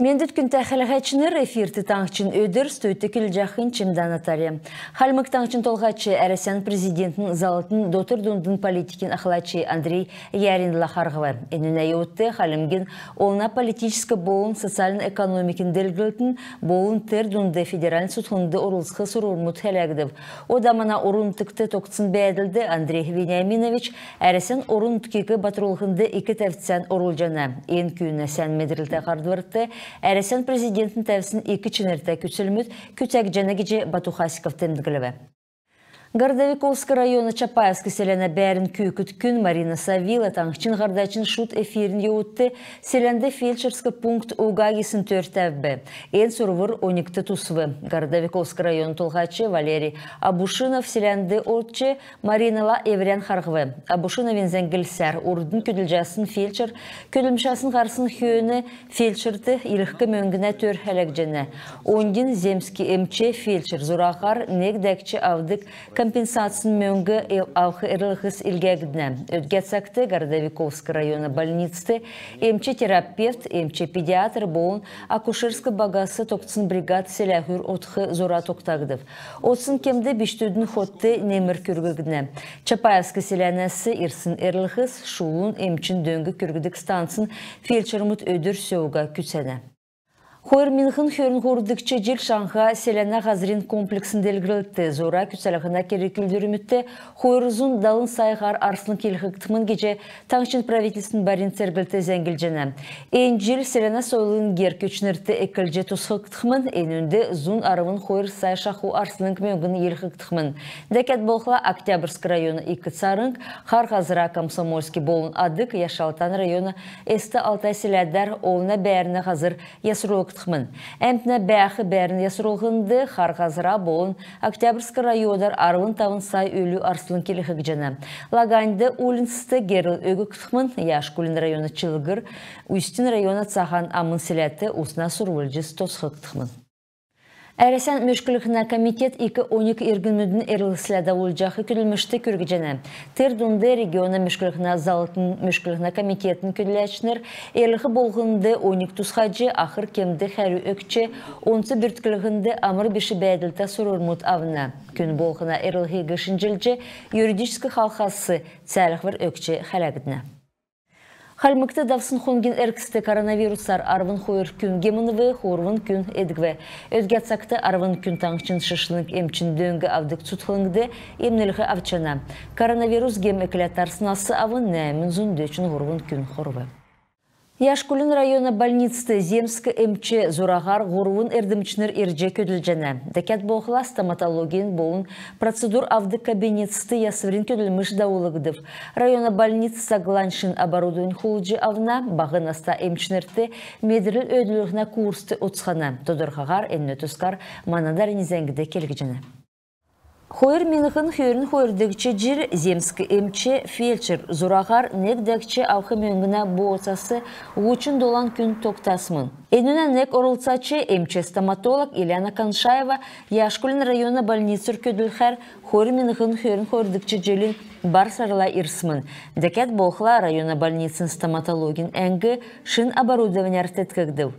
Мендет күн тәхіліғачыныр эфирті таңчын өдір стөйті күлжақын чымдан атары. Халмық таңчын толғачы әресен президентін залытын дотыр-дундың политикин ақылачы Андрей Ярин лахарғывы. Әніне еуітті халымген олна политическі болын социалын-экономикін дәлгілтін болын тер-дунды федераль сұтқынды орылсқы сұрурмұт хәләгдів. Одамана орынтықты тоқтсын бәділді Андрей Вениаминович әресен орынтыкегі батырулғынды екі тәвітсен орылжана. Ен күйіне сән медірілді қардывыртты. Әресен президентін тәвісін екі чынырта күтсілміт күтәк жәні кеже Батухасиков тәмдігілі. Городовиковский районы Чапаевский селена бәрін күйкіт күн Марина Савила таңқчын ғардачын шут эфирін еуітті селенді фельдшерскі пункт уғагисын төртәвбі. Ен сұрвыр 12 тусвы. Городовиковский район толғачы Валерий Абушинов селенді отчы Маринала Еврян харғывы. Абушиновен зәңгілсәр ұрдың көділжасын фельдшер, көділмшасын қарсын хүйіні фельдшерді иліқкі мөңгіне төр әлік жәні. Ондин земский эмче фельдшер зұрағар негдәкчі авдық компенсациясын мөңгі алқы әріліғіз илгәгідіне. Өтгәтсақты Городовиковский районы больницты емче терапевт, емче педиатр болын акушерскі бағасы тоқтсын бригад селяғыр отқы зора тоқтағдып. Отсын кемді біштудің хотты немір күргігіне. Чапаевский селянәсі ирсын әріліғіз шулын емчин дөңгі күргідік стансын фельдшермут өдір сөуға күтсәні. Хойыр Минхын хөрін ғордықчы жел шаңға селена ғазырин комплексін делгірілді. Зора күтсалығына керекілдірімітті хойырызун далын сайғар арсылын келіқтімін кеже таңшын правительсін барин сәргілді зәңгілжені. Эйн жел селена сойлығын гер көчінірді әкілже тұсқықтымын, әйнінде зун арывын хойыр сай шақу арсылын көмегін еліқтімін. Дәкет болқыла Октябрьск районы 2 царынг, қар ғазыра Комсомольский болын адық Яшалтан районы Эсті Алтай селядар олына бәріні ғазыр ясырылық Әмтіне бәқі бәрін ясырылғынды қарғазыра болын Октябрьск райодар арвын тавын сай өлі арсылын келіғік жана. Лаганды улинсысты геріл өгі күтіқмін Яшкулин районы Чылғыр, Устин районы Цахан амын селәті ұсына сұрвылжыз тосқы күтіқмін. Әресен мөшкілігіна комитет 2-12 иргінмүдің әрілісләді олжақы күділмішті көргіжені. Тердунды региона мөшкілігіна залытын мөшкілігіна комитетін күділәчінер әрліғі болғынды 12 тұсқаджы ақыр кемді қәрі өкче 10 бүрткілігінді амыр беші бәділті сұрырмұт авына. Күн болғына әрліғі гішінжілже юридическі халқасы цәліғвір өкче қәләгідіне. Халмыкты давсын хонген әркісті коронавирусар арвын хойыр күн гемініві, хорвын күн әдігві. Өдгәтсақты арвын күн таңшын шышылың емчин дөңгі авдық тұтқылыңды емнілігі авчана. Коронавирус гем әкілет арсынасы авын нәмін зұнды үшін хорвын күн хорвы. Яшкулин районы больницты земскі эмче зурағар ғоруын әрдімчінер ерже көділжені. Дәкет болғыла стоматологиен болын процедур авды кабинетсті ясыврин көділміш дауылығыдыв. Районы больницы сагланшын оборудован хулджи авна бағынаста эмчінерті медіріл өділігіна курсты отсқана. Тодырғағар әнні тұскар манадар незәңгіде келгіжені. Хойыр Минхын хөрін хойырдығычы жир земскі эмче фельдшер зурағар негдәкче ауқы мөңгіна боғысасы ғучын долан күн тоқтасмын. Әнуна нек орылцачы эмче стоматолог Ильяна Каншаева Яшкулин районы больницыр көділхәр Хойыр Минхын хөрін хойырдықчы жерлін бар сарыла ирсмын. Дәкет болқыла районы больницын стоматологин әңгі шын оборудование артеткігділ.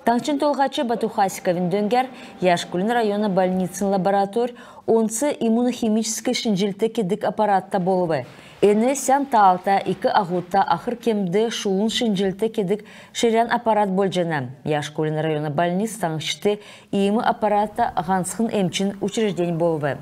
Таңчын толғачы Батухасиковин дөңгер Яшкулин районы больницын лаборатор онсы иммунохимический шинжилті кедік аппаратта болуы. Әні сән таалта 2 ағутта ақыр кемді шуын шинжилті кедік шерян аппарат болжана. Яшкулин районы больниц таңшты имы аппаратта ғансқын эмчин учреждень болуы.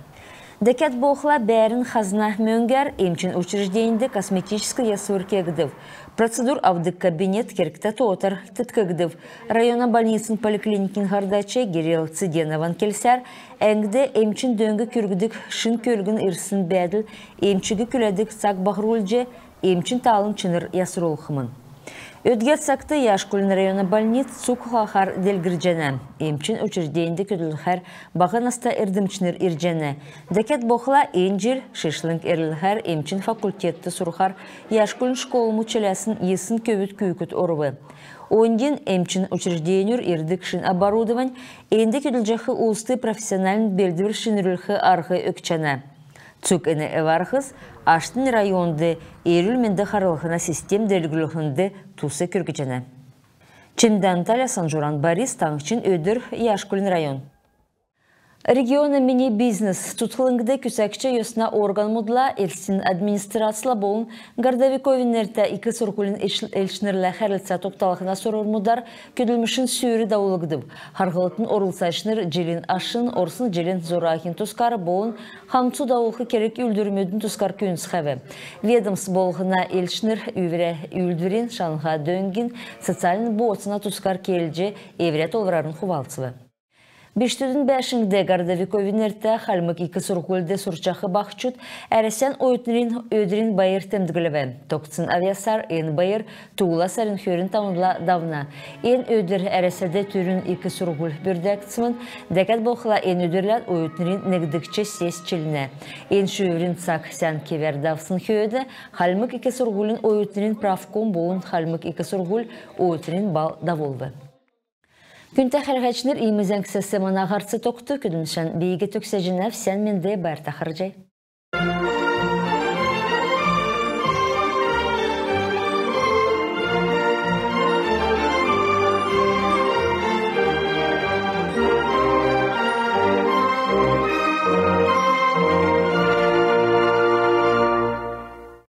Дәкет болқыла бәрін қазына мөңгер емчин учреждейінді косметический ясуыр кегдів. Процедур авдық кабинет керкті тоғытыр тіткігдів. Района больницын поликлиникин ғардачы Герел Циденован келсәр, әңгді емчин дөңгі күргідік шын көлгін ирсын бәділ, емчігі күләдік сақ бағырулже, емчин талын чыныр ясырулқымын. Өдгәтсақты Яшкулин районы больниц суқуғақар делгіржені. Емчин учреждейінді көділхәр бағынаста әрдімчінер иржені. Дәкет боқыла енжел шишлінг әрліхәр емчин факультетті сұрғар Яшкулин школы мүчелесін есын көбіт күйкіт орывы. Онден емчин учреждейінер ирдік шын оборудовань, енді көділжақы ұлысты профессионалін белдівір шынырілхі арғы өкчені. Цук әне әварғыз, Аштын районды еріл менді қарылғына систем дәлгілігінді тусы көргіжені. Çimden Talyasan Журан Борис Таңчин ödür Yaşkulin rayon. Региона мини-бизнес tutulungda küsakça yosna organ modla elsin administrasla bolun Gardavikovинерте iki sorkulun elçinirle herlitsa toptalığına sorur mudar ködülmüşün sürü davuluğıdıp. Hargılıtın orulsaşnır jelin aşın, orsun jelin zorakin tuskar bolun hamtu davuluğu kerek üldürmödün tuskar köyün sıxavi. Ведомс bolğuna elçinir üvre üldürin şanha döngin soциалин boğutuna tuskar kelce evret olvararın huvaltıvı. Beştüdün 5-de Gardavikovинерте halmık iki surgulde surçakı bakçut eresen oyutnirin ödrin bayır temdgüleve. Toktsın aviasar en bayır tuğla sarın hörün tamudla davna. En ödür eresede türün iki surgul bürdektsımın dekat boğla en ödürler oyutnirin negdikçe ses çiline. En şövrin sak sen kever davsın hööde halmık iki surgulun oyutnirin pravkom boğun halmık iki surgul oyutnirin bal davolve. Günte xərğəçnir imizən kısası mana ağartsı toqtu küdümşən beyge töksəcінəv sen mende bərtə xarcay.